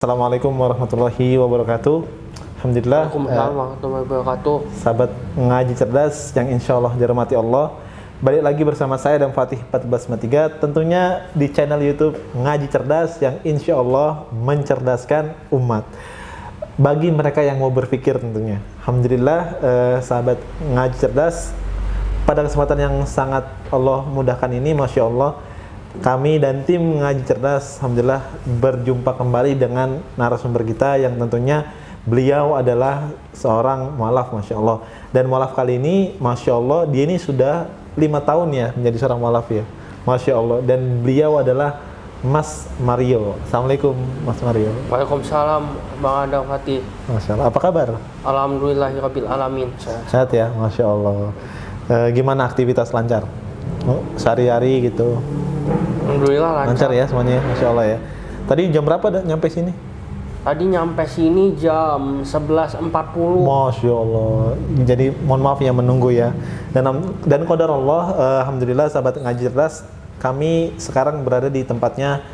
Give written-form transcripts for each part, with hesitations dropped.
Assalamualaikum warahmatullahi wabarakatuh. Alhamdulillah, Waalaikumsalam warahmatullahi wabarakatuh. sahabat ngaji cerdas yang insya Allah dirahmati Allah. Balik lagi bersama saya dan Fatih 1453, tentunya di channel YouTube Ngaji Cerdas yang insya Allah mencerdaskan umat. Bagi mereka yang mau berpikir tentunya. Alhamdulillah, sahabat ngaji cerdas, pada kesempatan yang sangat Allah mudahkan ini, Masya Allah, kami dan tim Ngaji Cerdas alhamdulillah berjumpa kembali dengan narasumber kita yang tentunya beliau adalah seorang mualaf, Masya Allah. Dan mualaf kali ini, Masya Allah, dia ini sudah 5 tahun ya menjadi seorang mualaf ya, Masya Allah. Dan beliau adalah Mas Mario. Assalamualaikum Mas Mario. Waalaikumsalam Bang Adam Fatih. Masya Allah, apa kabar? Alhamdulillahirabbil alamin. Sehat ya, Masya Allah. Gimana aktivitas lancar? Sehari-hari gitu? Alhamdulillah Lancar ya semuanya, Masya Allah ya. Tadi jam berapa nyampe sini? Tadi nyampe sini jam 11.40. Masya Allah. Jadi mohon maaf ya menunggu ya. Dan qadar Allah, alhamdulillah sahabat ngaji cerdas, kami sekarang berada di tempatnya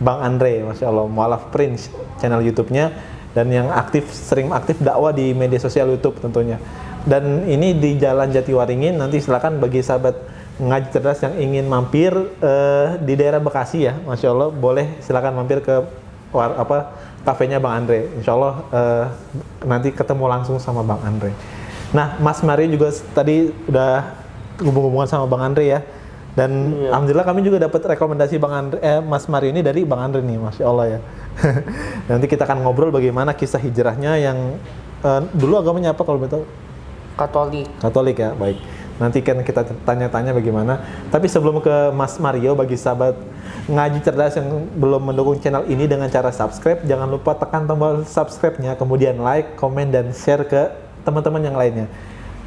Bang Andre, Masya Allah, mualaf Prince channel YouTube-nya, dan yang sering aktif dakwah di media sosial YouTube tentunya. Dan ini di Jalan Jatiwaringin. Nanti silakan bagi sahabat ngaji cerdas yang ingin mampir di daerah Bekasi ya, Masya Allah, boleh silakan mampir ke kafenya Bang Andre. Insya Allah nanti ketemu langsung sama Bang Andre. Nah, Mas Mario juga tadi udah hubung-hubungan sama Bang Andre ya. Dan iya, alhamdulillah kami juga dapat rekomendasi Mas Mario ini dari Bang Andre nih, Masya Allah ya. Nanti kita akan ngobrol bagaimana kisah hijrahnya yang dulu agamanya apa kalau betul? Katolik ya, baik. Nanti kan kita tanya-tanya bagaimana. Tapi sebelum ke Mas Mario, bagi sahabat ngaji cerdas yang belum mendukung channel ini dengan cara subscribe, jangan lupa tekan tombol subscribe-nya, kemudian like, komen, dan share ke teman-teman yang lainnya.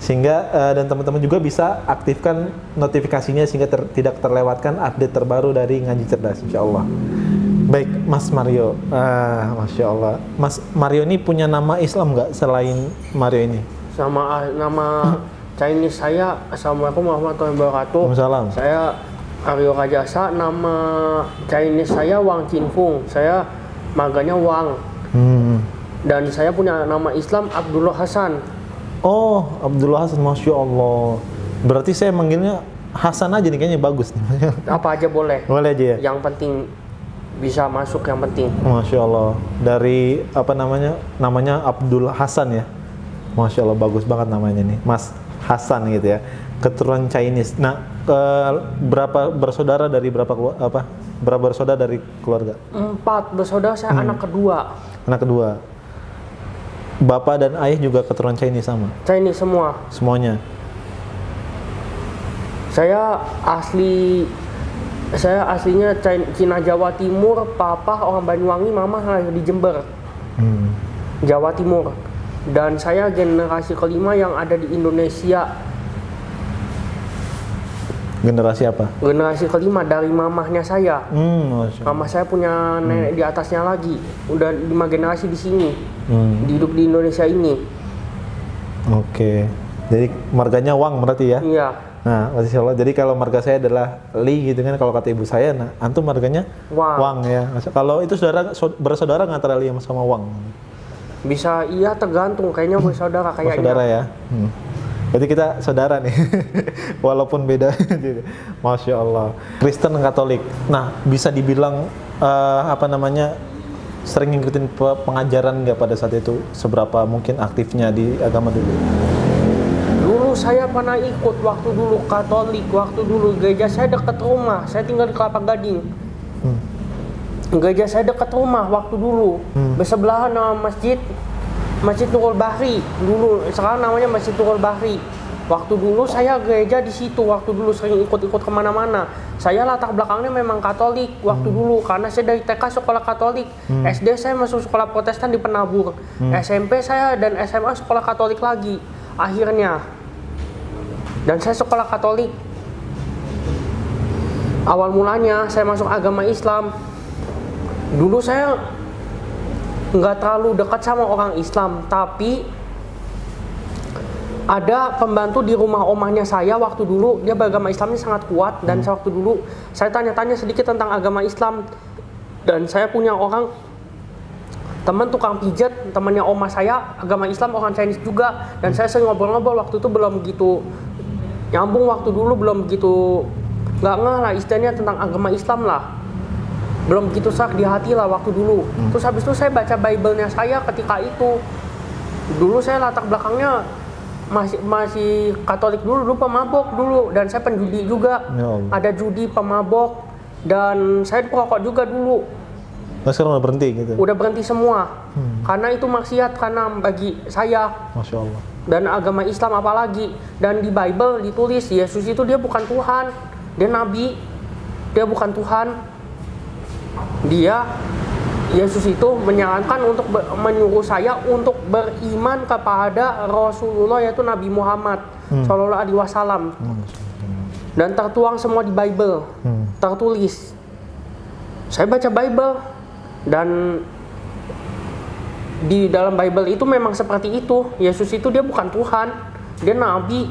Sehingga dan teman-teman juga bisa aktifkan notifikasinya sehingga tidak terlewatkan update terbaru dari ngaji cerdas, insya Allah. Baik, Mas Mario, Masya Allah. Mas Mario ini punya nama Islam nggak selain Mario ini? Sama nama Chinese saya, Assalamualaikum warahmatullahi wabarakatuh. Waalaikumsalam. Saya Aryo Rajasa, nama Chinese saya Wang Jinfung. Saya marganya Wang. Dan saya punya nama Islam Abdullah Hasan. Oh, Abdullah Hasan, Masya Allah. Berarti saya manggilnya Hasan aja nih, kayaknya bagus nih. Apa aja boleh. Boleh aja ya? Yang penting bisa masuk, yang penting. Masya Allah. Dari namanya Abdullah Hasan ya. Masya Allah, bagus banget namanya nih, Mas Hasan gitu ya, keturunan Chinese. Nah, berapa bersaudara dari berapa bersaudara dari keluarga? 4 bersaudara, saya anak kedua. Anak kedua. Bapak dan ayah juga keturunan Chinese sama? Chinese semua. Semuanya? Saya aslinya Cina Jawa Timur, papa orang Banyuwangi, mama lahir di Jember, Jawa Timur. Dan saya generasi kelima yang ada di Indonesia. Generasi apa? Generasi kelima dari mamahnya saya. Mama saya punya nenek di atasnya lagi. Udah 5 generasi di sini. Hidup di Indonesia ini. Oke. Jadi marganya Wang berarti ya? Iya. Nah, Masya Allah. Jadi kalau marga saya adalah Li gitu kan, kalau kata ibu saya, nah antum marganya Wang ya. Kalau itu bersaudara nggak antara Li sama Wang? Bisa, iya, tergantung, kayaknya bersaudara kayaknya. Bersaudara ya. Berarti kita saudara nih. Walaupun beda. Masya Allah. Kristen Katolik. Nah, bisa dibilang sering ngikutin pengajaran nggak pada saat itu? Seberapa mungkin aktifnya di agama dulu? Dulu saya pernah ikut waktu dulu Katolik, waktu dulu gereja saya dekat rumah. Saya tinggal di Kelapa Gading. Gereja saya dekat rumah waktu dulu, bersebelahan sama Masjid Nurul Bahri. Dulu, sekarang namanya Masjid Nurul Bahri. Waktu dulu saya gereja di situ, waktu dulu sering ikut-ikut kemana-mana. Saya latar belakangnya memang Katolik waktu dulu, karena saya dari TK sekolah Katolik. SD saya masuk sekolah Protestan di Penabur. SMP saya dan SMA sekolah Katolik lagi, akhirnya. Dan saya sekolah Katolik. Awal mulanya saya masuk agama Islam. Dulu saya nggak terlalu dekat sama orang Islam, tapi ada pembantu di rumah omahnya saya waktu dulu, dia beragama Islamnya sangat kuat, dan waktu dulu saya tanya-tanya sedikit tentang agama Islam, dan saya punya orang teman tukang pijat, temannya oma saya agama Islam, orang Chinese juga, dan saya sering ngobrol-ngobrol. Waktu itu belum begitu nyambung, waktu dulu belum begitu nggak ngeh lah istilahnya tentang agama Islam lah, belum begitu sak di hati lah waktu dulu. Terus habis itu saya baca Bible-nya saya ketika itu. Dulu saya latar belakangnya masih Katolik dulu pemabok dulu, dan saya penjudi juga. Ada judi, pemabok, dan saya perokok juga dulu. Nah, sekarang udah berhenti gitu? Udah berhenti semua. Karena itu maksiat, karena bagi saya. Masya Allah. Dan agama Islam apalagi. Dan di Bible ditulis Yesus itu dia bukan Tuhan, dia Nabi, dia bukan Tuhan. Yesus itu menyarankan untuk menyuruh saya untuk beriman kepada Rasulullah, yaitu Nabi Muhammad Shallallahu Alaihi Wasallam. Dan tertuang semua di Bible, tertulis. Saya baca Bible, dan di dalam Bible itu memang seperti itu. Yesus itu dia bukan Tuhan, dia Nabi.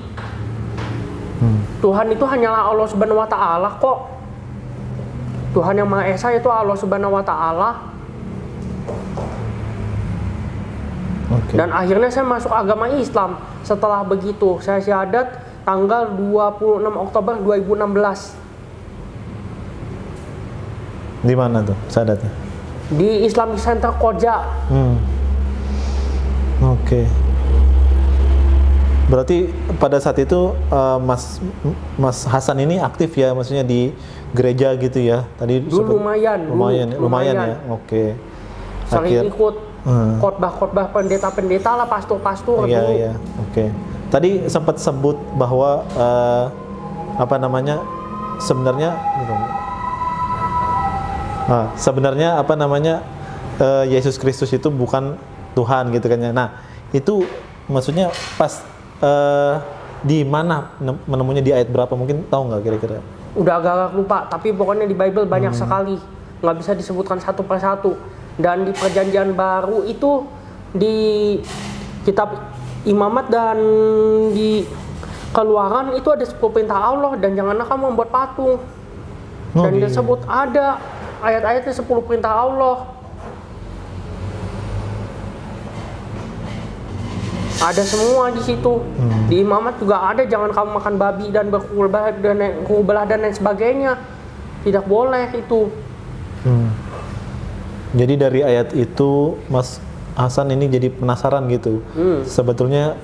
Tuhan itu hanyalah Allah Subhanahu Wa Taala kok. Tuhan yang Maha Esa itu Allah Subhanahu Wa Taala. Dan akhirnya saya masuk agama Islam. Setelah begitu saya syahadat tanggal 26 Oktober 2016. Di mana tuh syahadatnya? Di Islamic Center Koja. Oke. Berarti pada saat itu Mas Hasan ini aktif ya, maksudnya di gereja gitu ya? Tadi dulu lumayan ya. Oke. Sering ikut khotbah pendeta-pendeta lah, pastor-pastor dulu. Iya. Oke. Tadi sempat sebut bahwa sebenarnya Yesus Kristus itu bukan Tuhan gitu kan ya. Nah, itu maksudnya pas di mana menemunya, di ayat berapa, mungkin tahu nggak kira-kira? Udah agak lupa, tapi pokoknya di Bible banyak sekali, nggak bisa disebutkan satu persatu. Dan di Perjanjian Baru itu, di kitab Imamat dan di Keluaran itu ada 10 perintah Allah, dan janganlah kamu membuat patung. Dan disebut ada ayat-ayatnya 10 perintah Allah. Ada semua di situ. Di Imamat juga ada, jangan kamu makan babi dan berkubelah dan lain sebagainya. Tidak boleh itu. Jadi dari ayat itu Mas Hasan ini jadi penasaran gitu. Sebetulnya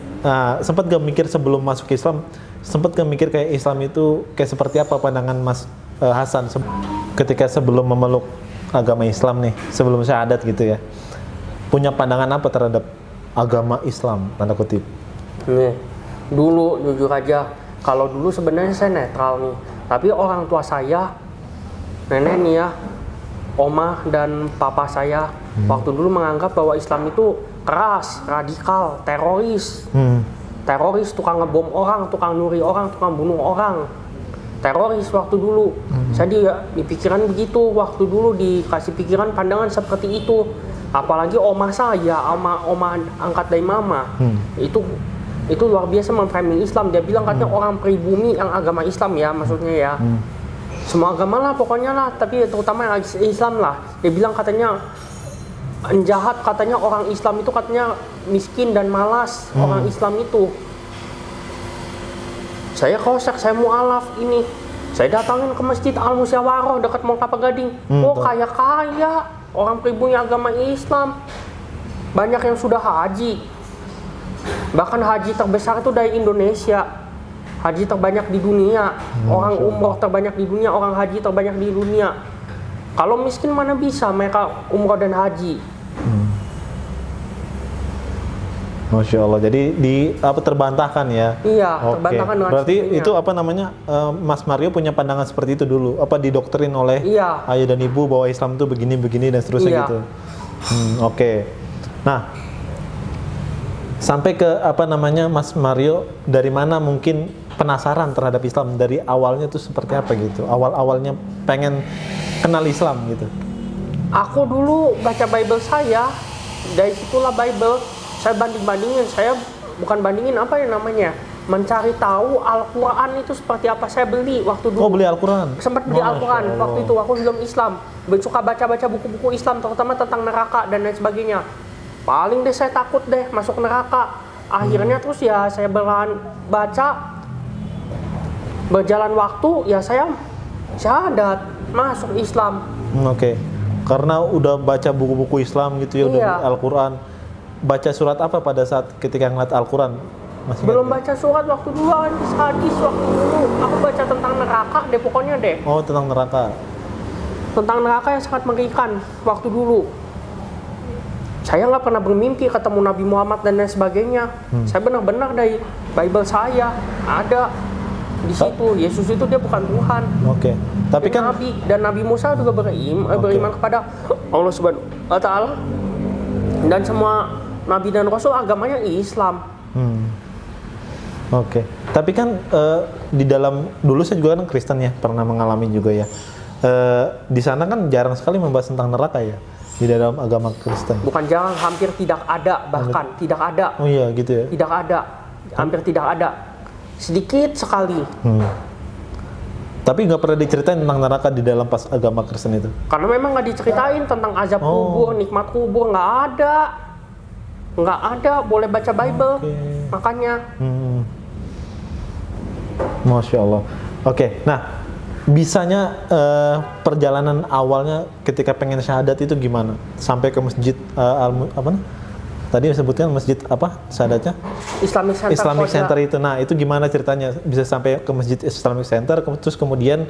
sempat gak mikir sebelum masuk Islam, sempat gak mikir kayak Islam itu kayak seperti apa pandangan Mas Hasan ketika sebelum memeluk agama Islam nih, sebelum syahadat gitu ya, punya pandangan apa terhadap agama Islam, tanda kutip? Nih, dulu jujur aja, kalau dulu sebenarnya saya netral nih, tapi orang tua saya, nenek nih ya, oma dan papa saya waktu dulu menganggap bahwa Islam itu keras, radikal, teroris. Teroris, tukang ngebom orang, tukang nyuri orang, tukang bunuh orang. Teroris waktu dulu. Saya di pikiran begitu, waktu dulu dikasih pikiran pandangan seperti itu. Apalagi oma saya, oma angkat dari mama. Itu luar biasa memframing Islam. Dia bilang katanya orang pribumi yang agama Islam ya, maksudnya ya. Semua agama lah pokoknya lah, tapi terutama yang Islam lah. Dia bilang katanya jahat, katanya orang Islam itu katanya miskin dan malas. Orang Islam itu. Saya kosek, saya mu'alaf ini. Saya datangin ke Masjid Al-Musyawarah dekat Mall Kelapa Gading. Kaya-kaya orang pribumi agama Islam. Banyak yang sudah haji. Bahkan haji terbesar itu dari Indonesia. Haji terbanyak di dunia, orang umroh terbanyak di dunia, orang haji terbanyak di dunia. Kalau miskin mana bisa mereka umroh dan haji? Masya Allah. Jadi terbantahkan ya? Iya, terbantahkan dengan berarti sendirinya. itu Mas Mario punya pandangan seperti itu dulu? Didoktrin oleh ayah dan ibu bahwa Islam itu begini-begini dan seterusnya gitu? Oke. Nah, sampai ke Mas Mario dari mana mungkin penasaran terhadap Islam, dari awalnya tuh seperti apa gitu? Awalnya pengen kenal Islam gitu? Aku dulu baca Bible saya, dari situlah Bible saya banding-bandingin. Saya bukan bandingin, apa ya namanya? mencari tahu Al-Quran itu seperti apa. Saya beli waktu dulu. Oh, beli Al-Quran? Sempat beli Masya Al-Quran Allah. waktu itu aku belum Islam. Suka baca-baca buku-buku Islam terutama tentang neraka dan lain sebagainya. Paling deh saya takut deh masuk neraka. Akhirnya terus ya saya baca, berjalan waktu ya saya syahadat masuk Islam. Oke. Karena udah baca buku-buku Islam gitu ya, udah Iya. Al-Quran. Baca surat apa pada saat ketika ngeliat Al-Quran? Masih Belum ingat? baca surat waktu dulu, hadis waktu dulu. Aku baca tentang neraka deh pokoknya deh. Oh, tentang neraka. Tentang neraka yang sangat mengerikan waktu dulu. Saya nggak pernah bermimpi ketemu Nabi Muhammad dan lain sebagainya. Saya benar-benar dari Bible saya ada di situ. Yesus itu dia bukan Tuhan. Oke. Tapi Dia kan Nabi dan Nabi Musa juga beriman kepada Allah Subhanahu wa Ta'ala. Dan semua Nabi dan Rasul agamanya Islam. Oke. Tapi kan di dalam dulu saya juga kan Kristen ya, pernah mengalami juga ya. Di sana kan jarang sekali membahas tentang neraka ya di dalam agama Kristen. Bukan jarang, hampir tidak ada, bahkan tidak ada. Oh iya gitu ya. Tidak ada, hampir tidak ada. Sedikit sekali. Tapi nggak pernah diceritain tentang neraka di dalam pas agama Kristen itu. Karena memang nggak diceritain tentang azab kubur, nikmat kubur, nggak ada. Nggak ada, boleh baca Bible. Oke. Makanya. Masya Allah. Oke, nah bisanya perjalanan awalnya ketika pengen syahadat itu gimana? Sampai ke masjid tadi disebutkan masjid apa syahadatnya? Islamic Center. Islamic Koja. Center itu. Nah itu gimana ceritanya bisa sampai ke masjid Islamic Center, terus kemudian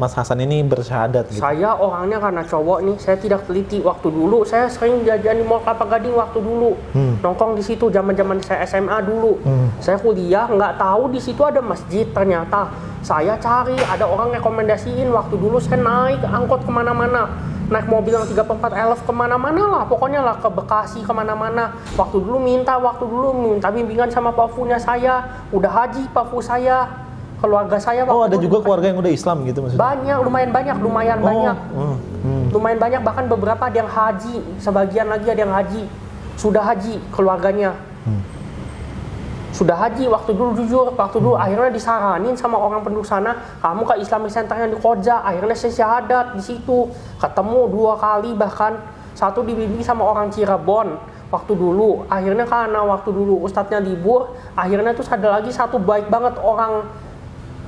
Mas Hasan ini bersyahadat gitu. Saya orangnya karena cowok nih, saya tidak teliti. Waktu dulu saya sering jajan di Mall Kelapa Gading waktu dulu. Nongkrong di situ zaman-zaman saya SMA dulu. Saya kuliah nggak tahu di situ ada masjid ternyata. Saya cari, ada orang rekomendasiin. Waktu dulu saya naik angkot kemana-mana. Naik mobil yang 3/4 elf kemana-mana lah. Pokoknya lah ke Bekasi kemana-mana. Waktu dulu minta bimbingan sama pafunya saya. Udah haji pafu saya. Keluarga saya Oh waktu ada dulu juga keluarga yang udah Islam gitu maksudnya? banyak, lumayan banyak. Lumayan banyak, bahkan beberapa ada yang haji, sebagian lagi ada yang haji. Sudah haji keluarganya. Sudah haji waktu dulu, jujur waktu dulu akhirnya disaranin sama orang penduduk sana, kamu ke Islamic Center yang di Koja. Akhirnya saya syahadat di situ. Ketemu 2 kali, bahkan satu dibimbing sama orang Cirebon waktu dulu. Akhirnya karena waktu dulu ustadznya libur, akhirnya terus ada lagi satu baik banget orang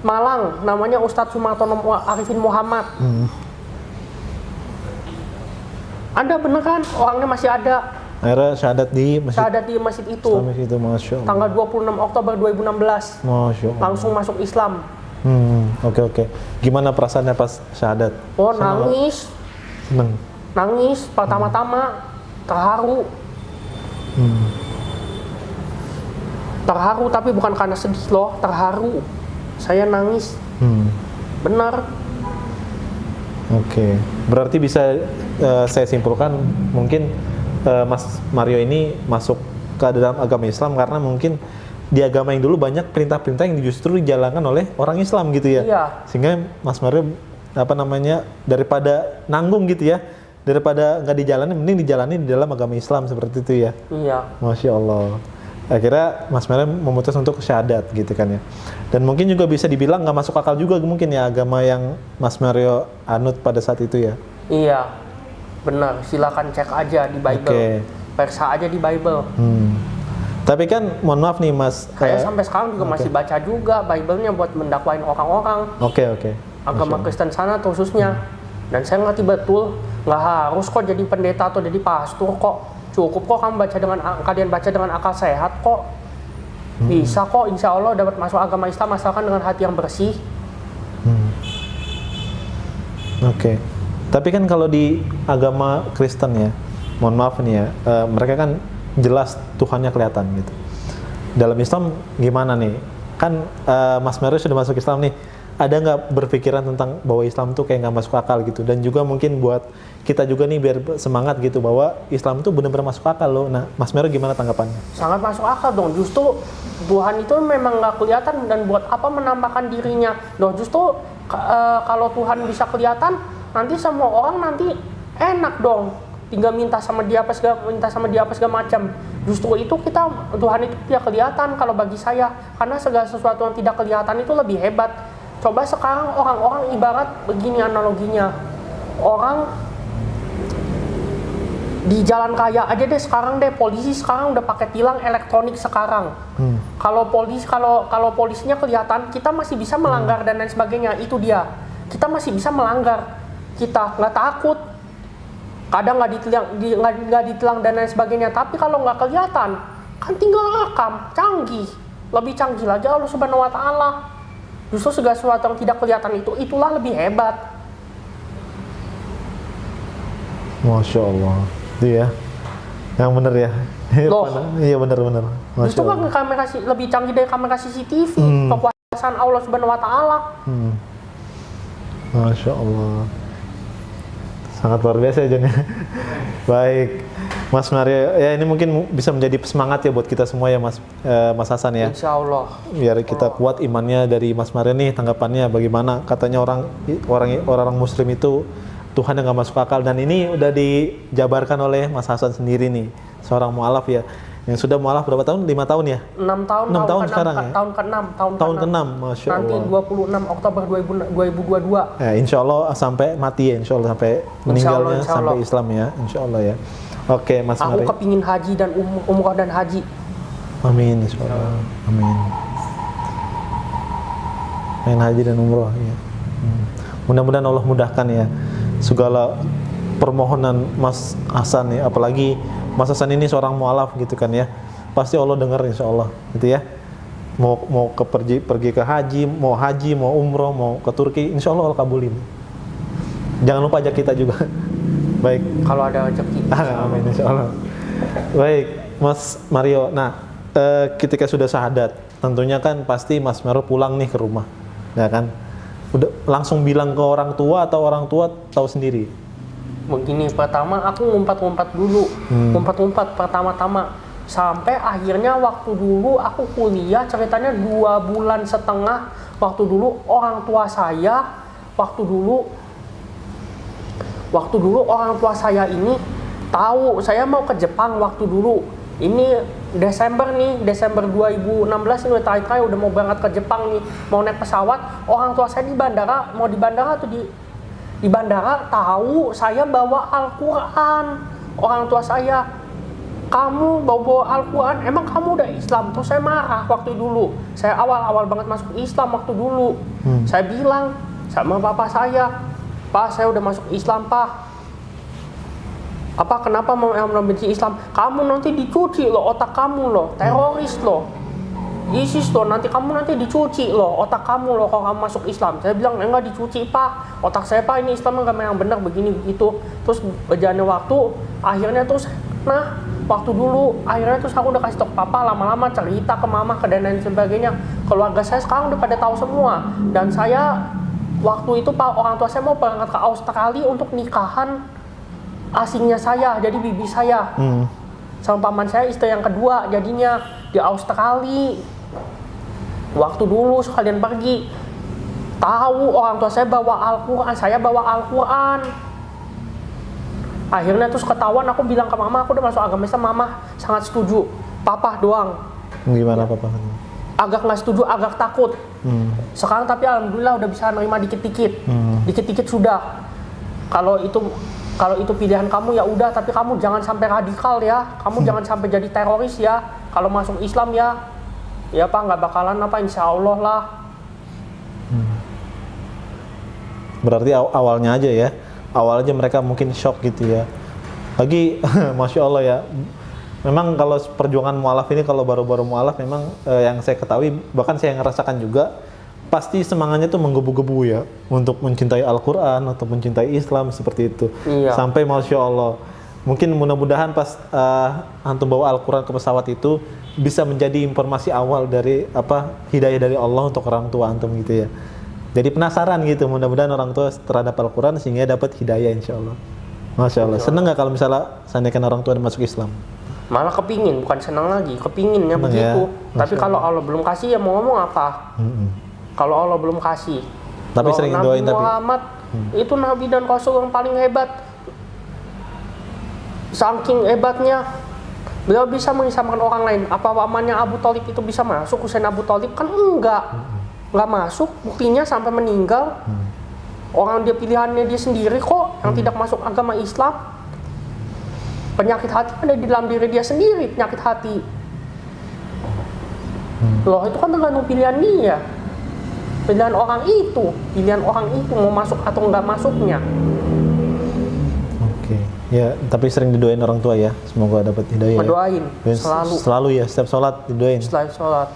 Malang, namanya Ustadz Sumartono Arifin Muhammad. Anda bener kan? Orangnya masih ada. Akhirnya syahadat di masjid Syahadat di masjid itu. Islamic itu, Masya Allah. Tanggal 26 Oktober 2016. Masya Allah. Langsung masuk Islam. Oke. Gimana perasaannya pas syahadat? Oh, nangis. Seneng. Nangis pertama-tama, terharu. Terharu, tapi bukan karena sedih loh, terharu. Saya nangis. Benar. Oke. Berarti bisa saya simpulkan mungkin Mas Mario ini masuk ke dalam agama Islam karena mungkin di agama yang dulu banyak perintah-perintah yang justru dijalankan oleh orang Islam gitu ya. Iya. Sehingga Mas Mario daripada nanggung gitu ya, daripada nggak dijalani, mending dijalani di dalam agama Islam seperti itu ya. Iya. Masya Allah. Akhirnya Mas Mario memutus untuk syahadat gitu kan ya. Dan mungkin juga bisa dibilang nggak masuk akal juga mungkin ya agama yang Mas Mario anut pada saat itu ya. Iya. Benar, silakan cek aja di Bible. Oke. Periksa aja di Bible. Tapi kan mohon maaf nih Mas. Saya sampai sekarang juga masih baca juga Bible-nya buat mendakwain orang-orang. Oke. Agama Kristen sana khususnya. Dan saya ngerti betul, nggak harus kok jadi pendeta atau jadi pastor kok. Cukup kok kalian baca dengan akal sehat kok. Bisa kok, insya Allah dapat masuk agama Islam asalkan dengan hati yang bersih. Oke. Tapi kan kalau di agama Kristen ya, mohon maaf nih ya, mereka kan jelas Tuhannya kelihatan gitu. Dalam Islam gimana nih? Kan Mas Mario sudah masuk Islam nih, ada nggak berpikiran tentang bahwa Islam tuh kayak nggak masuk akal gitu? Dan juga mungkin buat kita juga nih biar semangat gitu bahwa Islam tuh benar-benar masuk akal loh. Nah, Mas Mario gimana tanggapannya? Sangat masuk akal dong. Justru Tuhan itu memang nggak kelihatan dan buat apa menampakkan dirinya? Loh, justru kalau Tuhan bisa kelihatan, nanti semua orang nanti enak dong. tinggal minta sama dia apa segala macam. Justru itu Tuhan itu tidak kelihatan kalau bagi saya, karena segala sesuatu yang tidak kelihatan itu lebih hebat. Coba sekarang orang-orang ibarat begini analoginya, orang di jalan raya aja deh sekarang polisi sekarang udah pakai tilang elektronik sekarang. Kalau polisinya kelihatan, kita masih bisa melanggar dan lain sebagainya. Itu dia, kita masih bisa melanggar, kita nggak takut, kadang nggak ditilang dan lain sebagainya. Tapi kalau nggak kelihatan, kan tinggal rekam, lebih canggih lagi Allah Subhanahu Wa Taala. Justru segala sesuatu yang tidak kelihatan itulah lebih hebat. Masya Allah. Iya, yang bener ya. Iya bener. Justru kan kamera lebih canggih dari kamera CCTV. Kekuasaan Allah Subhanahu Wa Taala. Masya Allah. Sangat luar biasa ya, Jon. Baik, Mas Mario. Ya ini mungkin bisa menjadi semangat ya buat kita semua ya, Mas Hasan ya. Insya Allah. Biar kita kuat imannya dari Mas Mario nih. Tanggapannya bagaimana? Katanya orang Muslim itu Tuhan yang gak masuk akal, dan ini udah dijabarkan oleh Mas Hasan sendiri nih, seorang mu'alaf ya, yang sudah mu'alaf berapa tahun? 5 tahun ya? 6 tahun. 6 tahun sekarang ya? Tahun ke-6, Masya Allah. Nanti 26 Oktober 2022. Ya, insya Allah sampai mati ya, insya Allah sampai meninggalnya, insya Allah. Sampai Islam ya, insya Allah ya. Oke, Mas Mario. Aku kepingin haji dan umrah dan haji. Amin, insya Allah. Amin. Pengen haji dan umrah ya. Mudah-mudahan Allah mudahkan ya segala permohonan Mas Hasan ya, apalagi Mas Hasan ini seorang mu'alaf gitu kan ya, pasti Allah dengar insya Allah gitu ya. Mau pergi ke haji, mau umroh, mau ke Turki, insya Allah kabulin. Jangan lupa ajak kita juga. Baik, kalau ada rezeki. Amin insya Allah. Baik, Mas Mario. Nah, ketika sudah syahadat, tentunya kan pasti Mas Mario pulang nih ke rumah, ya kan? Udah langsung bilang ke orang tua atau orang tua tahu sendiri? Begini, pertama aku ngumpat-ngumpat dulu, ngumpat-ngumpat pertama-tama, sampai akhirnya waktu dulu aku kuliah, ceritanya 2,5 bulan. Waktu dulu orang tua saya, waktu dulu orang tua saya ini tahu saya mau ke Jepang waktu dulu. Ini Desember 2016 ini terakhir udah mau berangkat ke Jepang nih, mau naik pesawat. Orang tua saya di bandara tahu saya bawa Al-Quran. Orang tua saya, kamu bawa Al-Quran, emang kamu udah Islam? Terus saya marah waktu dulu. Saya awal banget masuk Islam waktu dulu. Saya bilang sama bapak saya, Pak, saya udah masuk Islam, Pak. Apa kenapa mau benci Islam? Kamu nanti dicuci loh otak kamu loh, teroris loh, ISIS loh, nanti dicuci loh otak kamu loh kalau kamu masuk Islam. Saya bilang enggak dicuci Pak, otak saya Pak ini Islam agama yang benar begini begitu. Terus berjalannya waktu, akhirnya waktu dulu akhirnya aku udah kasih tau Papa, lama-lama cerita ke Mama ke dan lain sebagainya. Keluarga saya sekarang udah pada tahu semua, dan saya waktu itu Pak, orang tua saya mau berangkat ke Australia untuk nikahan asingnya saya, jadi bibi saya sama paman saya, istri yang kedua jadinya di Australia. Waktu dulu sekalian pergi, tahu orang tua saya bawa Al-Quran, saya bawa Al-Quran. Akhirnya terus ketahuan, aku bilang ke Mama aku udah masuk agama Islam. Mama sangat setuju, Papa doang gimana Papa? Agak nggak setuju, agak takut. Sekarang tapi alhamdulillah udah bisa nerima dikit-dikit sudah. Kalau itu pilihan kamu ya udah, tapi kamu jangan sampai radikal ya, kamu jangan sampai jadi teroris ya. Kalau masuk Islam ya Pak, nggak bakalan insya Allah lah. Berarti awalnya aja ya, awalnya mereka mungkin shock gitu ya. Lagi, Masya Allah ya, memang kalau perjuangan mu'alaf ini, kalau baru-baru mu'alaf memang yang saya ketahui, bahkan saya ngerasakan juga, pasti semangatnya tuh menggebu-gebu ya untuk mencintai Al-Quran atau mencintai Islam seperti itu. Iya. Sampai Masya Allah, mungkin mudah-mudahan pas antum bawa Al-Quran ke pesawat itu bisa menjadi informasi awal dari hidayah dari Allah untuk orang tua antum gitu ya. Jadi penasaran gitu, mudah-mudahan orang tua terhadap Al-Quran sehingga dapat hidayah insya Allah. Masya Allah. Seneng nggak kalau misalnya seandainya orang tua masuk Islam? Malah kepingin, bukan senang lagi, kepinginnya begitu. Ya, tapi kalau Allah belum kasih ya mau ngomong apa? Kalau Allah belum kasih. Tapi sering doain. Nabi Muhammad itu Nabi dan Rasul yang paling hebat. Saking hebatnya beliau bisa mengislamkan orang lain. Apa pamannya Abu Thalib itu bisa masuk? Husain Abu Thalib kan enggak masuk. Buktinya sampai meninggal. Orang dia pilihannya dia sendiri kok yang tidak masuk agama Islam. Penyakit hati ada di dalam diri dia sendiri, penyakit hati. Loh itu kan tergantung pilihan dia. Pilihan orang itu mau masuk atau enggak masuknya. Oke. Ya, tapi sering didoain orang tua ya. Semoga dapat hidayah. Mendoain Ya. Selalu ya, setiap sholat didoain. Setelah sholat.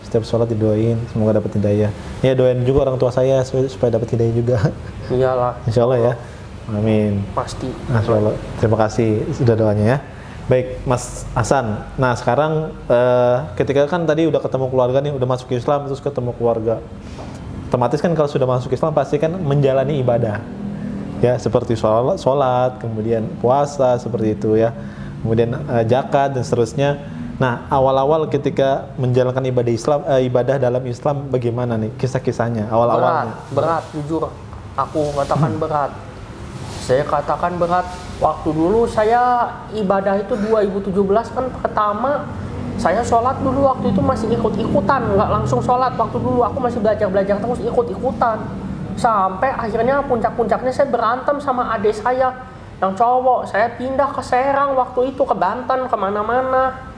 Setiap sholat didoain, semoga dapat hidayah. Ya, doain juga orang tua saya supaya dapat hidayah juga. Iyalah. Insya Allah ya. Amin. Pasti. Masya Allah. Terima kasih sudah doanya ya. Baik, Mas Hasan. Nah, sekarang ketika kan tadi udah ketemu keluarga nih, udah masuk Islam, terus ketemu keluarga. Otomatis kan kalau sudah masuk Islam pasti kan menjalani ibadah. Ya, seperti sholat, kemudian puasa, seperti itu ya. Kemudian zakat dan seterusnya. Nah, awal-awal ketika menjalankan ibadah dalam Islam bagaimana nih kisah-kisahnya awal-awalnya? Berat, jujur. Aku katakan berat. Saya katakan berat. Waktu dulu saya ibadah itu 2017 kan pertama saya sholat dulu waktu itu masih ikut-ikutan, nggak langsung sholat. Waktu dulu aku masih belajar terus ikut-ikutan. Sampai akhirnya puncak-puncaknya saya berantem sama adik saya yang cowok. Saya pindah ke Serang waktu itu, ke Banten, kemana-mana.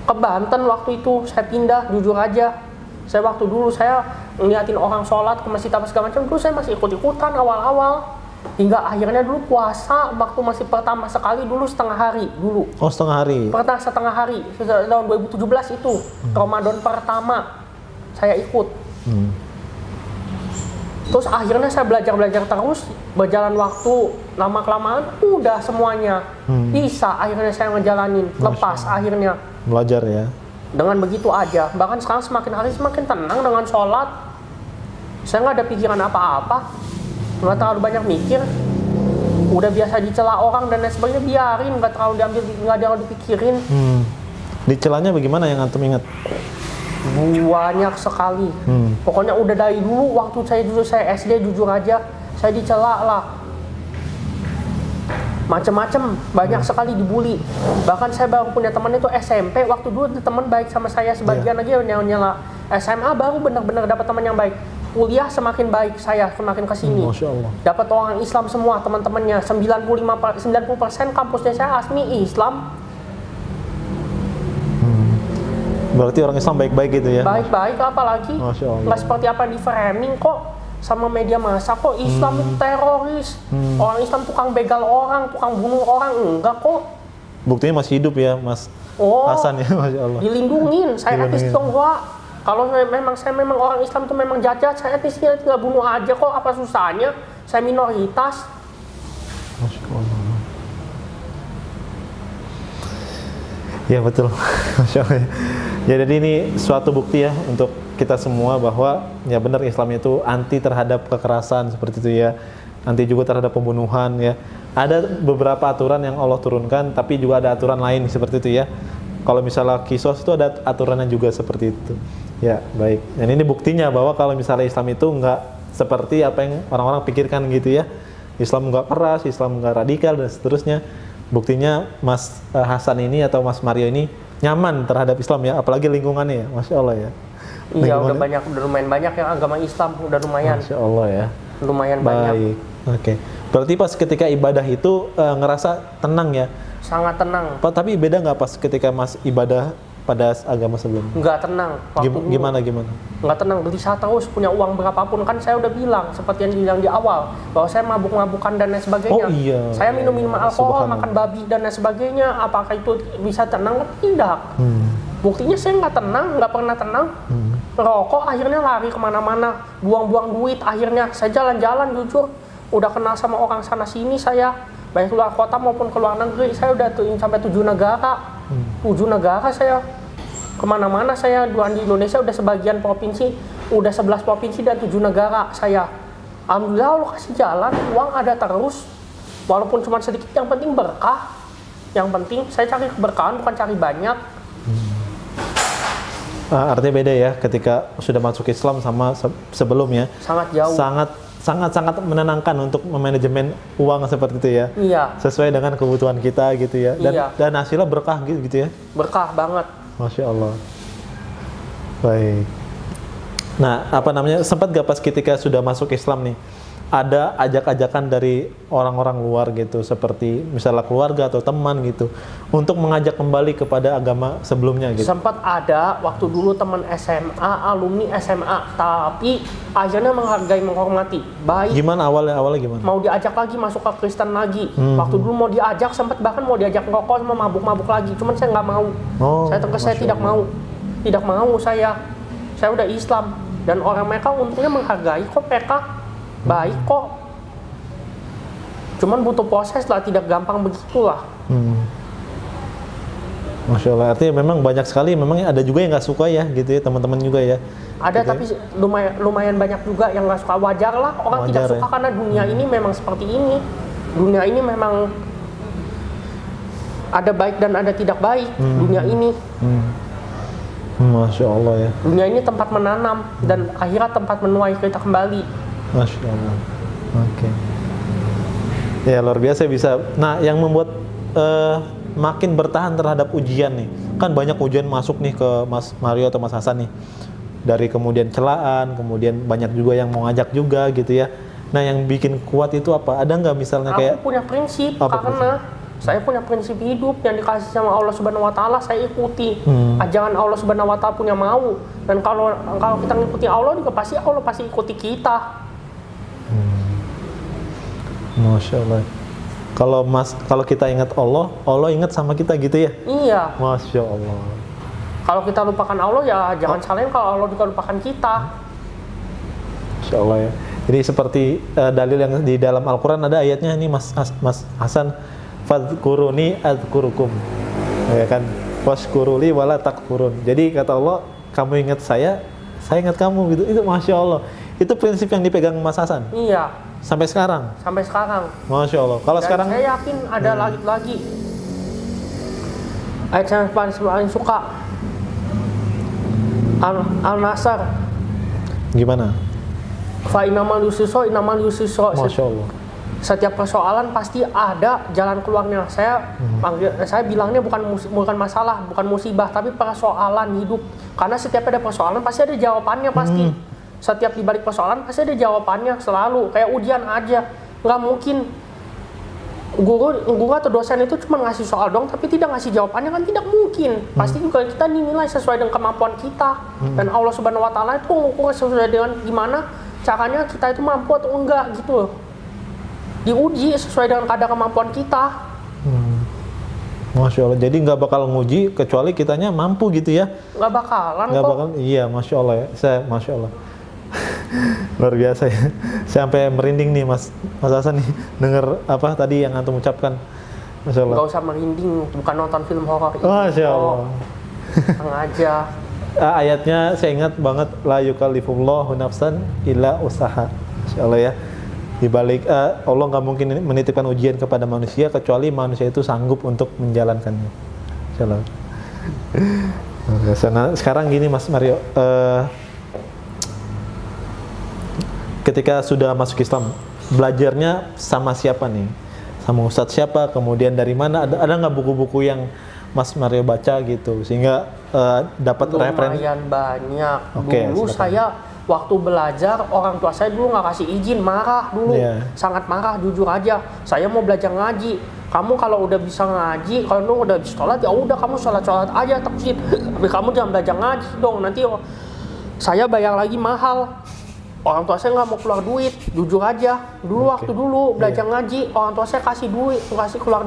Ke Banten waktu itu saya pindah, jujur aja. Saya waktu dulu saya ngeliatin orang sholat ke masjid apa segala macam, dulu saya masih ikut-ikutan awal-awal. Hingga akhirnya dulu puasa waktu masih pertama sekali dulu setengah hari dulu. Oh, setengah hari? Setengah hari, tahun 2017 itu. Ramadan pertama saya ikut. Terus akhirnya saya belajar terus, berjalan waktu, lama-kelamaan udah semuanya. Bisa akhirnya saya ngejalanin, lepas akhirnya. Belajar ya? Dengan begitu aja, bahkan sekarang semakin hari semakin tenang dengan sholat. Saya nggak ada pikiran apa-apa, nggak terlalu banyak mikir. Udah biasa dicela orang dan lain sebagainya, biarin, nggak terlalu dipikirin. Dicelanya bagaimana yang antum ingat? Banyak sekali. Pokoknya udah dari dulu waktu saya SD, jujur aja saya dicela lah. Macem-macem, banyak sekali dibully. Bahkan saya baru punya teman itu SMP, waktu dulu teman baik sama saya sebagian lagi yang nyela. SMA baru benar-benar dapat teman yang baik. Kuliah semakin baik saya, semakin kesini. Masya Allah. Dapat orang Islam semua teman-temannya, 90% kampusnya saya asmi Islam. Berarti orang Islam baik-baik gitu ya? Baik-baik apalagi. Masya Allah. Nggak seperti apa di framing kok sama media massa kok Islam itu teroris. Orang Islam tukang begal orang, tukang bunuh orang, enggak kok. Buktinya masih hidup ya, Mas Hasan ya, Masya Allah. Dilindungin, saya etnis Tionghoa. Kalau saya memang orang Islam itu memang jahat, saya etnisnya tinggal bunuh aja kok, apa susahnya? Saya minoritas. Masya Allah. Ya betul, Masya Allah. Ya, jadi ini suatu bukti ya untuk kita semua bahwa ya benar Islam itu anti terhadap kekerasan seperti itu ya, anti juga terhadap pembunuhan ya. Ada beberapa aturan yang Allah turunkan, tapi juga ada aturan lain seperti itu ya. Kalau misalnya kisos itu ada aturannya juga seperti itu. Ya baik. Dan ini buktinya bahwa kalau misalnya Islam itu enggak seperti apa yang orang-orang pikirkan gitu ya. Islam enggak keras, Islam enggak radikal dan seterusnya. Buktinya Mas Hasan ini atau Mas Mario ini nyaman terhadap Islam ya, apalagi lingkungannya ya, Masya Allah ya. Iya udah lumayan banyak yang agama Islam, udah lumayan. Masya Allah ya. Lumayan baik. banyak. Oke. Berarti pas ketika ibadah itu ngerasa tenang ya? Sangat tenang. Tapi beda nggak pas ketika Mas ibadah pada agama sebelumnya? Nggak tenang. Gimana? Nggak tenang, gelisah terus, punya uang berapapun. Kan saya udah bilang, seperti yang dibilang di awal, bahwa saya mabuk-mabukan dan lain sebagainya. Oh iya. Saya minum alkohol, makan babi dan lain sebagainya. Apakah itu bisa tenang? Tidak. Buktinya saya nggak tenang, nggak pernah tenang. Rokok akhirnya lari kemana-mana, buang-buang duit. Akhirnya saya jalan-jalan jujur. Udah kenal sama orang sana sini saya. Baik keluar kota maupun keluar negeri. Saya udah sampai 7 negara. 7 negara saya. Kemana-mana saya, di Indonesia udah sebagian provinsi, udah 11 provinsi dan 7 negara saya. Alhamdulillah Allah kasih jalan, uang ada terus. Walaupun cuma sedikit, yang penting berkah. Yang penting saya cari keberkahan, bukan cari banyak. Artinya beda ya ketika sudah masuk Islam sama sebelumnya. Sangat jauh. sangat-sangat menenangkan untuk memanajemen uang seperti itu ya. Iya. Sesuai dengan kebutuhan kita gitu ya. Dan, Iya. dan hasilnya berkah gitu ya. Berkah banget. Masya Allah. Baik. Nah, apa namanya, sempat gak pas ketika sudah masuk Islam nih, ada ajak-ajakan dari orang-orang luar gitu, seperti misalnya keluarga atau teman gitu, untuk mengajak kembali kepada agama sebelumnya gitu? Sempat ada waktu dulu teman SMA, alumni SMA, tapi ajarnya menghargai, menghormati. Baik, Gimana awalnya gimana? mau diajak lagi masuk ke Kristen lagi. Waktu dulu mau diajak, sempat bahkan mau diajak ngerokok sama mabuk-mabuk lagi. Cuman saya nggak mau. Oh, Saya tegas, saya Masya tidak Allah. mau. Tidak mau saya. Saya udah Islam. Dan orang mereka untungnya menghargai kok, mereka baik kok. Cuman butuh proses lah, tidak gampang begitulah. Masya Allah, artinya memang banyak sekali, memang ada juga yang nggak suka ya gitu ya, teman-teman juga ya. Ada Gitu tapi lumayan banyak juga yang nggak suka. Wajar lah orang tidak Wajar suka ya. karena dunia ini memang seperti ini. Dunia ini memang ada baik dan ada tidak baik. Dunia ini, Masya Allah ya. dunia ini tempat menanam dan akhirat tempat menuai kita kembali. Masya Allah. Oke. Ya luar biasa bisa. Nah, yang membuat makin bertahan terhadap ujian nih, kan banyak ujian masuk nih ke Mas Mario atau Mas Hasan nih. Dari kemudian celaan, kemudian banyak juga yang mau ngajak juga gitu ya. Nah, yang bikin kuat itu apa? Ada nggak misalnya kayak Aku punya prinsip Apa karena saya punya prinsip hidup yang dikasih sama Allah Subhanahu wa taala, saya ikuti. Ajaran Allah Subhanahu wa taala punya mau. Dan kalau kita ngikuti Allah juga Allah pasti ikuti kita. Masya Allah. Kalau kita ingat Allah, Allah ingat sama kita gitu ya. Iya. Masya Allah. Kalau kita lupakan Allah ya jangan salahin kalau Allah juga lupakan kita. Masya Allah ya. Jadi seperti dalil yang di dalam Al-Quran ada ayatnya ini Mas Hasan, fadhkuruni adzkurukum, ya kan, washkuruli wala takfurun. Jadi kata Allah, kamu ingat saya ingat kamu gitu. Itu Masya Allah. Itu prinsip yang dipegang Mas Hasan Iya. sampai sekarang. Sampai sekarang. Masya Allah. Kalau Dan sekarang saya yakin ada lagi. Ayat yang paling suka Al-Nasr. gimana? Fa inamal yusra inamal yusra. Masya Allah. Setiap persoalan pasti ada jalan keluarnya. Saya bilangnya bukan masalah, bukan musibah, tapi persoalan hidup. Karena setiap ada persoalan pasti ada jawabannya pasti. Setiap dibalik persoalan pasti ada jawabannya selalu. Kayak ujian aja, nggak mungkin guru atau dosen itu cuma ngasih soal dong, tapi tidak ngasih jawabannya, kan tidak mungkin. Pasti juga kita dinilai sesuai dengan kemampuan kita. Dan Allah Subhanahu Wa Taala itu mengukur sesuai dengan gimana caranya kita itu mampu atau enggak gitu. Diuji sesuai dengan kadar kemampuan kita. Masya Allah. Jadi nggak bakal nguji kecuali kitanya mampu gitu ya. Nggak bakalan Nggak kok. bakal. Iya, Masya Allah ya. Masya Allah. Luar biasa ya. Saya sampai merinding nih Mas Hasan nih denger apa tadi yang antum ucapkan. Masya Allah. Nggak usah merinding, bukan nonton film horor. Masya Allah. Tenang aja. Ayatnya saya ingat banget, la yukallifullahu nafsan illa usaha. Masya Allah ya. Di balik Allah nggak mungkin menitipkan ujian kepada manusia kecuali manusia itu sanggup untuk menjalankannya. Masya Allah. Nah, sekarang gini Mas Mario, ketika sudah masuk Islam, belajarnya sama siapa nih? Sama ustadz siapa? Kemudian dari mana? Ada nggak buku-buku yang Mas Mario baca gitu sehingga dapat referensi? Lumayan banyak. Oke, Dulu silakan. saya waktu belajar, orang tua saya dulu nggak kasih izin, marah dulu. Iya. Sangat marah, jujur aja. Saya mau belajar ngaji. Kamu kalau udah bisa ngaji, kalau lu udah bisa sholat, ya udah kamu sholat aja takjid. Tapi kamu jangan belajar ngaji dong. Nanti saya bayar lagi mahal. Orang tua saya nggak mau keluar duit, jujur aja. Dulu waktu dulu belajar ngaji, orang tua saya kasih keluar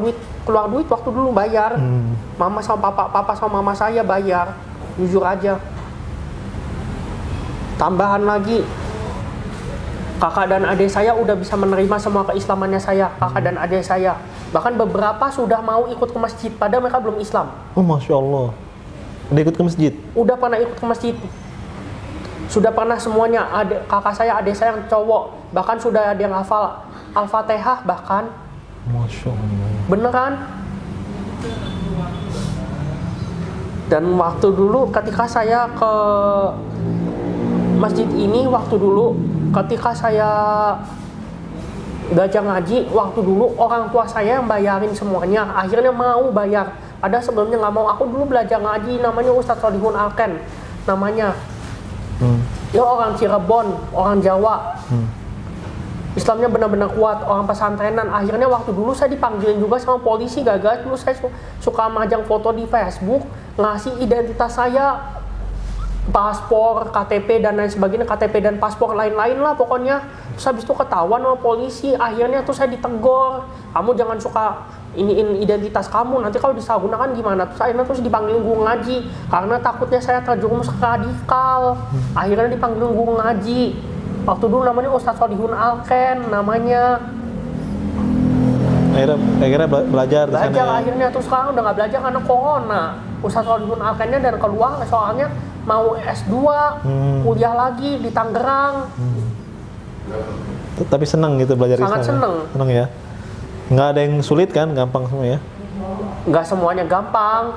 duit waktu dulu bayar. Mama sama papa sama mama saya bayar, jujur aja. Tambahan lagi, kakak dan adik saya udah bisa menerima semua keislamannya saya, kakak dan adik saya. Bahkan beberapa sudah mau ikut ke masjid, padahal mereka belum Islam. Oh Masya Allah. Udah ikut ke masjid? Udah pernah ikut ke masjid. Sudah pernah semuanya, kakak saya, adik saya yang cowok. Bahkan sudah ada yang hafal Al-Fatihah bahkan. Masya Allah. Beneran. Dan waktu dulu ketika saya ke masjid ini waktu dulu ketika saya belajar ngaji, waktu dulu orang tua saya yang bayarin semuanya, akhirnya mau bayar. Ada sebelumnya nggak mau. Aku dulu belajar ngaji namanya Ustadz Solihun Alken namanya. Dia orang Cirebon, orang Jawa. Islamnya benar-benar kuat, orang pesantrenan. Akhirnya waktu dulu saya dipanggilin juga sama polisi gagal. Dulu saya suka majang foto di Facebook, ngasih identitas saya, paspor, KTP dan lain sebagainya, KTP dan paspor lain-lain lah pokoknya. Terus habis itu ketahuan sama polisi, akhirnya tuh saya ditegur, kamu jangan suka iniin identitas kamu, nanti kalau disalahgunakan gimana. Terus akhirnya terus dipanggilin guru ngaji, karena takutnya saya terjerumus ke radikal. Akhirnya dipanggilin guru ngaji. Waktu dulu namanya Ustadz Solihun Alken namanya. Akhirnya belajar di sana ya? Akhirnya tuh sekarang udah nggak belajar karena corona. Ustadz Solihun Alkennya dan keluar soalnya mau S2, kuliah lagi di Tangerang. Tapi senang gitu belajar Sangat Islam. senang. Senang ya. Nggak ada yang sulit kan, gampang semua ya? Nggak semuanya gampang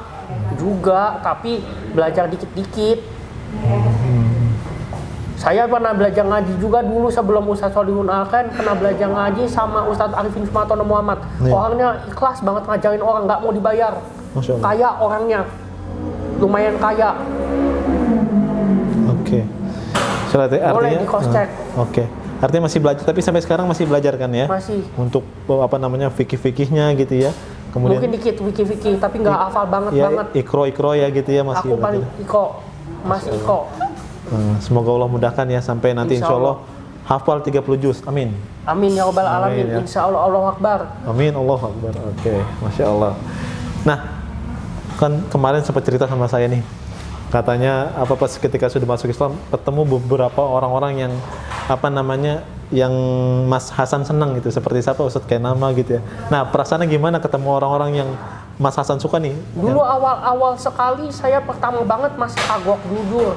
juga, tapi belajar dikit-dikit. Saya pernah belajar ngaji juga dulu sebelum Ustadz Solihun Alken, pernah belajar ngaji sama Ustadz Arifin Sumartono Muhammad. Orangnya ikhlas banget ngajarin orang, nggak mau dibayar. Masya Allah. Kaya orangnya, lumayan kaya. Oke. Artinya, boleh di cross check. Oke. Artinya masih belajar, tapi sampai sekarang masih belajar kan ya? Masih. Untuk apa namanya fikih-fikihnya gitu ya. Kemudian Mungkin dikit wiki-wiki, tapi nggak hafal banget. Ikro ya gitu ya masih. Aku paling iko, masih iko. Semoga Allah mudahkan ya sampai nanti insya Allah hafal 30 juz. Amin. Amin ya rabbal alamin. Ya. Insya Allah, Allahu Akbar. Amin, Allahu Akbar. Oke, Masya Allah. Nah, kan kemarin sempat cerita sama saya nih. Katanya pas ketika sudah masuk Islam ketemu beberapa orang-orang yang yang Mas Hasan senang gitu, seperti siapa Ustadz kayak nama gitu ya. Nah, perasaannya gimana ketemu orang-orang yang Mas Hasan suka nih? Dulu awal-awal sekali saya pertama banget masih kagok judul.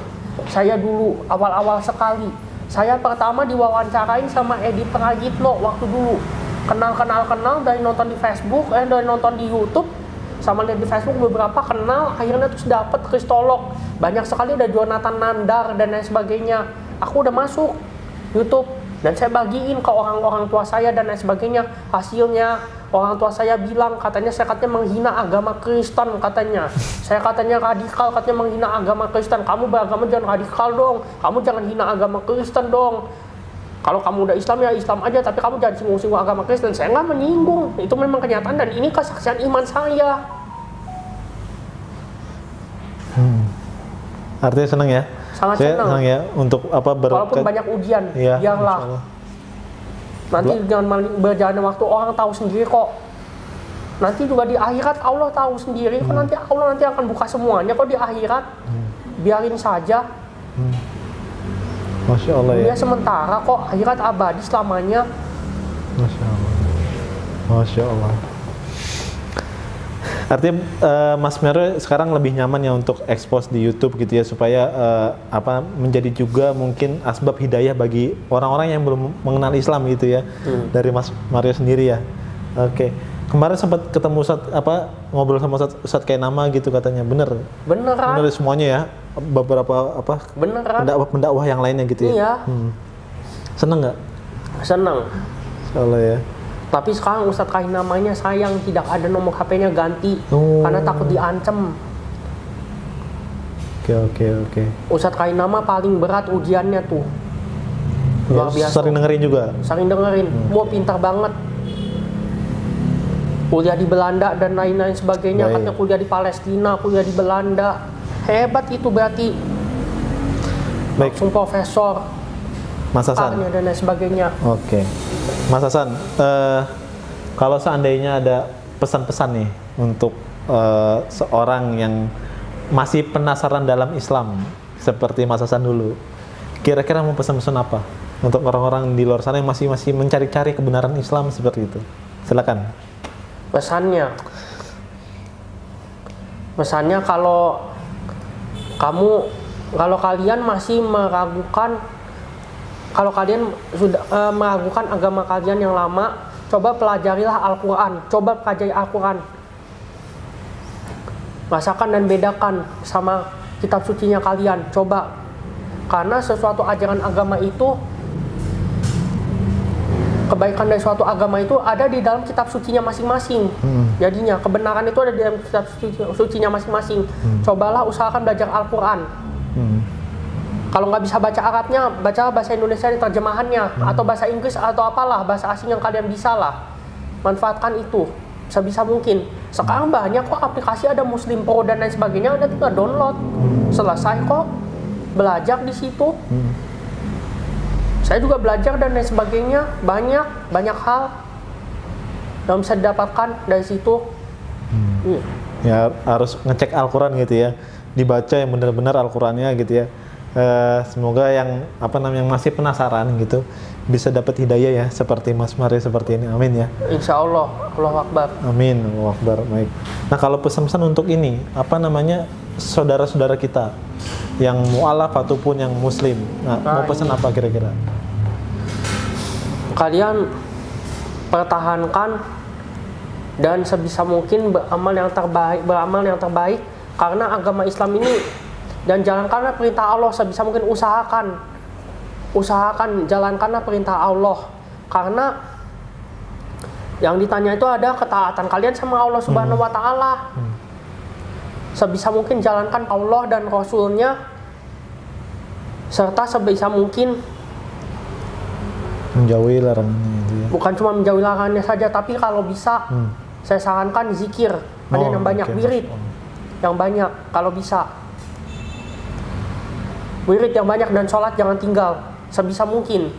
Saya dulu awal-awal sekali. Saya pertama diwawancarain sama Edi Prayitno waktu dulu. Kenal dari nonton di Facebook, dari nonton di YouTube. Sama lihat di Facebook beberapa kenal, akhirnya terus dapet kristolog. Banyak sekali ada Jonathan Nandar dan lain sebagainya. Aku udah masuk YouTube dan saya bagiin ke orang-orang tua saya dan lain sebagainya. Hasilnya orang tua saya bilang saya katanya menghina agama Kristen katanya. Saya katanya radikal, katanya menghina agama Kristen. Kamu beragama jangan radikal dong. Kamu jangan hina agama Kristen dong. Kalau kamu udah Islam ya Islam aja, tapi kamu jangan singgung-singgung agama Kristen. Saya nggak menyinggung, itu memang kenyataan dan ini kesaksian iman saya. Artinya senang ya? Sangat senang ya untuk walaupun banyak ujian, ya, biarlah. Nanti jangan berjalan waktu, orang tahu sendiri kok. Nanti juga di akhirat Allah tahu sendiri kok, nanti Allah akan buka semuanya kok di akhirat. Biarin saja. Masya Allah ya. Dunia sementara kok, akhirat abadi selamanya. Masya Allah. Masya Allah. Artinya Mas Mero sekarang lebih nyaman ya untuk expose di YouTube gitu ya, supaya menjadi juga mungkin asbab hidayah bagi orang-orang yang belum mengenal Islam gitu ya. Dari Mas Mario sendiri ya. Oke. Kemarin sempat ketemu ngobrol sama Ustadz kayak nama gitu katanya. Beneran? Bener semuanya ya. Beberapa pendakwah yang lainnya gitu ya. Iya. Seneng nggak? Seneng. Insyaallah ya. Tapi sekarang Ustadz Kahim namanya sayang tidak ada nomor HP-nya ganti karena takut diancam. Oke. Ustadz Kahim nama paling berat ujiannya tuh. Luar biasa. Sering dengerin juga. Sering dengerin. Wah, pintar banget. Kuliah di Belanda dan lain-lain sebagainya. Katanya kuliah di Palestina, kuliah di Belanda. Hebat itu berarti. Baik. Langsung profesor. Mas Hasan dan lain sebagainya. Oke. Mas Hasan, kalau seandainya ada pesan-pesan nih untuk seorang yang masih penasaran dalam Islam seperti Mas Hasan dulu, kira-kira mau pesan-pesan apa untuk orang-orang di luar sana yang masih mencari-cari kebenaran Islam seperti itu? Silakan. Pesannya kalau kalian masih meragukan, kalau kalian sudah meragukan agama kalian yang lama, coba pelajarilah Al-Quran, coba pelajari Al-Quran. Rasakan dan bedakan sama kitab sucinya kalian, coba. Karena sesuatu ajaran agama itu, kebaikan dari suatu agama itu ada di dalam kitab sucinya masing-masing. Jadinya kebenaran itu ada di dalam kitab sucinya masing-masing. Cobalah usahakan belajar Al-Quran. Kalau nggak bisa baca Arabnya, baca bahasa Indonesia di terjemahannya, atau bahasa Inggris atau apalah bahasa asing yang kalian bisa lah. Manfaatkan itu sebisa mungkin. Sekarang banyak kok aplikasi, ada Muslim Pro dan lain sebagainya, ada tinggal download. Selesai kok belajar di situ. Saya juga belajar dan lain sebagainya, banyak hal yang bisa didapatkan dari situ. Ya harus ngecek Al-Quran gitu ya, dibaca yang benar-benar Al-Qurannya gitu ya. Semoga yang masih penasaran gitu bisa dapat hidayah ya, seperti Mas Mario seperti ini, amin ya. Insya Allah, Allahu Akbar. Amin, Allahu Akbar. Baik. Nah kalau pesan-pesan untuk ini, saudara-saudara kita yang mu'alaf ataupun yang muslim, mau pesan apa kira-kira? Kalian pertahankan dan sebisa mungkin beramal yang terbaik karena agama Islam ini, dan jalankanlah perintah Allah sebisa mungkin. Usahakan jalankanlah perintah Allah, karena yang ditanya itu ada ketaatan kalian sama Allah Subhanahu wa Ta'ala. Sebisa mungkin jalankan Allah dan Rasulnya, serta sebisa mungkin menjauhi larangannya itu ya. Bukan cuma menjauhi larangannya saja, tapi kalau bisa saya sarankan zikir, yang banyak, wirid yang banyak kalau bisa. Wirid yang banyak dan sholat jangan tinggal sebisa mungkin.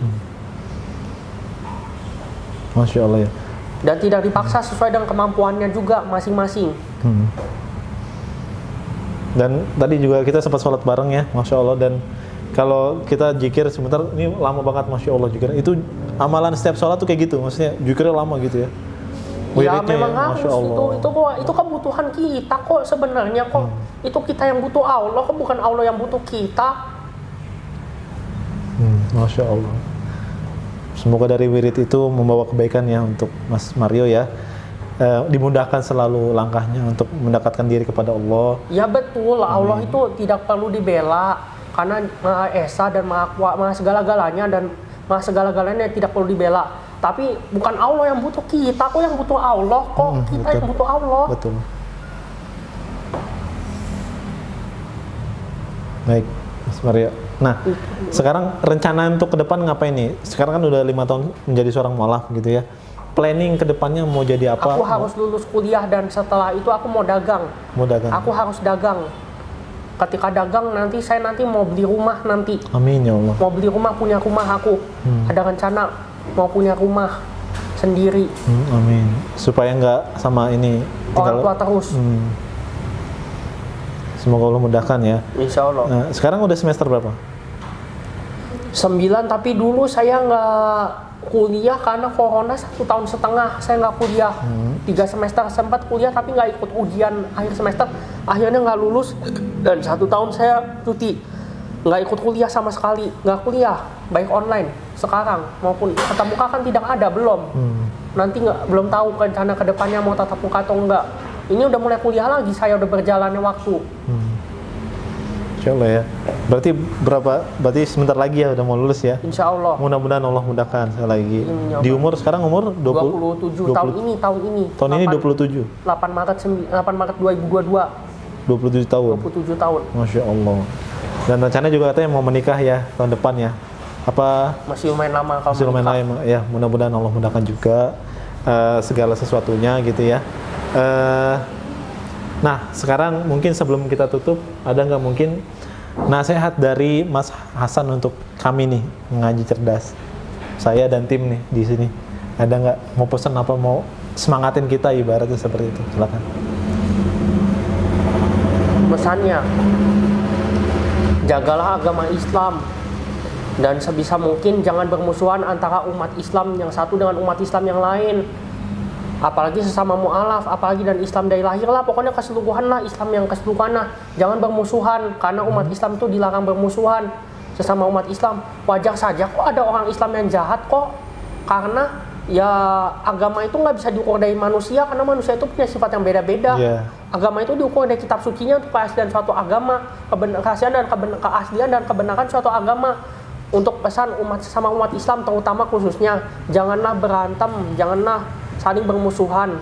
Masya Allah ya. Dan tidak dipaksa, sesuai dengan kemampuannya juga masing-masing. Dan tadi juga kita sempat sholat bareng ya, Masya Allah. Dan kalau kita zikir sebentar, ini lama banget, Masya Allah juga. Itu amalan setiap sholat tuh kayak gitu, maksudnya zikirnya lama gitu ya. Ya memang harus, itu kebutuhan kita kok sebenarnya kok. Itu kita yang butuh Allah kok, bukan Allah yang butuh kita. Masya Allah. Semoga dari wirid itu membawa kebaikan ya untuk Mas Mario ya. Dimudahkan selalu langkahnya untuk mendekatkan diri kepada Allah. Ya betul, Allah itu tidak perlu dibela, karena Maha Esa dan Maha segala-galanya, dan Maha segala-galanya tidak perlu dibela. Tapi bukan Allah yang butuh kita kok, yang butuh Allah kok. Kita yang butuh Allah. Betul. Baik, Mas Mario. Nah, sekarang rencana untuk ke depan ngapain nih? Sekarang kan udah 5 tahun menjadi seorang mu'alaf gitu ya. Planning ke depannya mau jadi apa? Aku harus lulus kuliah, dan setelah itu aku mau dagang. Aku harus dagang. Ketika dagang saya nanti mau beli rumah nanti. Amin ya Allah. Mau beli rumah, punya rumah aku. Ada rencana mau punya rumah sendiri. Amin. Supaya nggak sama ini orang tua terus. Semoga Allah mudahkan ya. Insya Allah. Nah, sekarang udah semester berapa? 9, tapi dulu saya nggak kuliah karena corona 1,5 tahun saya nggak kuliah. 3 semester sempat kuliah tapi nggak ikut ujian akhir semester, akhirnya nggak lulus, dan 1 tahun saya cuti, nggak ikut kuliah sama sekali, nggak kuliah baik online sekarang maupun tatap muka kan tidak ada, belum. Nanti belum tahu rencana kedepannya mau tatap muka atau enggak. Ini udah mulai kuliah lagi, saya udah berjalannya waktu. Insya Allah ya. Berarti sebentar lagi ya udah mau lulus ya. Insya Allah. Mudah-mudahan Allah mudahkan sekali lagi. Di umur sekarang umur 27 tahun ini. Tahun ini 27. 8 Maret 2022. 27 tahun. 27 tahun. Masya Allah. Dan rencananya juga katanya mau menikah ya tahun depan ya. Apa? Masih lumayan lama kalau masih lumayan lama ya. Mudah-mudahan Allah mudahkan juga segala sesuatunya gitu ya. Nah, sekarang mungkin sebelum kita tutup, ada nggak mungkin nasihat dari Mas Hasan untuk kami nih, Ngaji Cerdas, saya dan tim nih di sini? Ada nggak mau pesan apa, mau semangatin kita ibaratnya seperti itu? Silakan. Pesannya, jagalah agama Islam, dan sebisa mungkin jangan bermusuhan antara umat Islam yang satu dengan umat Islam yang lain. Apalagi sesama mu'alaf, apalagi dan Islam dari lahir lah, pokoknya keseluruhan lah, Islam yang keseluruhan lah. Jangan bermusuhan, karena umat Islam itu dilarang bermusuhan sesama umat Islam. Wajar saja kok ada orang Islam yang jahat kok, karena ya agama itu nggak bisa diukur dari manusia karena manusia itu punya sifat yang beda-beda. Agama itu diukur dari kitab sucinya untuk keaslian suatu agama, keaslian dan kebenaran suatu agama. Untuk pesan umat Islam terutama khususnya, janganlah berantem, janganlah saling bermusuhan,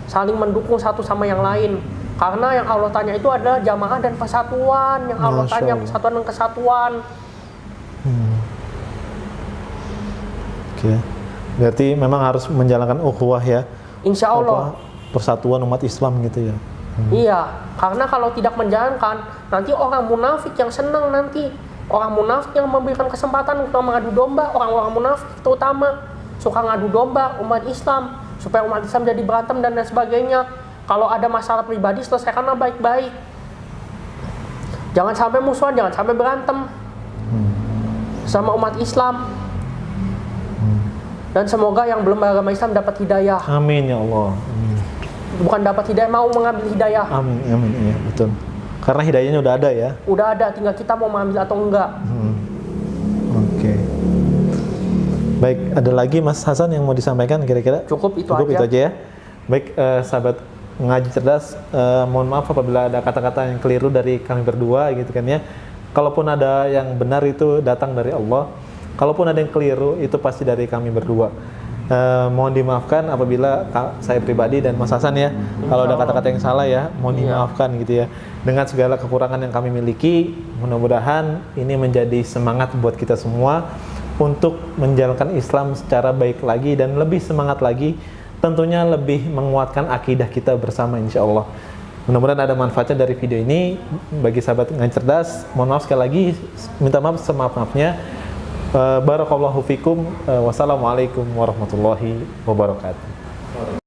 saling mendukung satu sama yang lain. Karena yang Allah tanya itu adalah jamaah dan persatuan, yang Allah tanya persatuan dan kesatuan. Oke. Berarti memang harus menjalankan ukhuwah ya. Insya Allah. Persatuan umat Islam gitu ya. Iya, karena kalau tidak menjalankan, nanti orang munafik yang senang nanti. Orang munafik yang memberikan kesempatan untuk mengadu domba, orang-orang munafik terutama suka ngadu domba umat Islam supaya umat Islam jadi berantem dan lain sebagainya. Kalau ada masalah pribadi selesaikanlah baik-baik. Jangan sampai musuhan, jangan sampai berantem sama umat Islam. Dan semoga yang belum beragama Islam dapat hidayah. Amin ya Allah. Amin. Bukan dapat hidayah, mau mengambil hidayah. Amin, amin, iya betul. Karena hidayahnya udah ada ya. Udah ada, tinggal kita mau mengambil atau enggak. Oke. Baik, ada lagi Mas Hasan yang mau disampaikan kira-kira? Cukup itu aja ya. Baik, sahabat ngaji cerdas, mohon maaf apabila ada kata-kata yang keliru dari kami berdua gitu kan ya. Kalaupun ada yang benar itu datang dari Allah. Kalaupun ada yang keliru itu pasti dari kami berdua. Mohon dimaafkan apabila saya pribadi dan Mas Hasan ya, kalau ada kata-kata yang salah ya, mohon dimaafkan gitu ya. Dengan segala kekurangan yang kami miliki, mudah-mudahan ini menjadi semangat buat kita semua untuk menjalankan Islam secara baik lagi dan lebih semangat lagi, tentunya lebih menguatkan akidah kita bersama insya Allah. Mudah-mudahan ada manfaatnya dari video ini bagi sahabat ngaji cerdas. Mohon maaf sekali lagi, minta maaf semaaf-maafnya. Barakallahu fikum. Wassalamualaikum warahmatullahi wabarakatuh.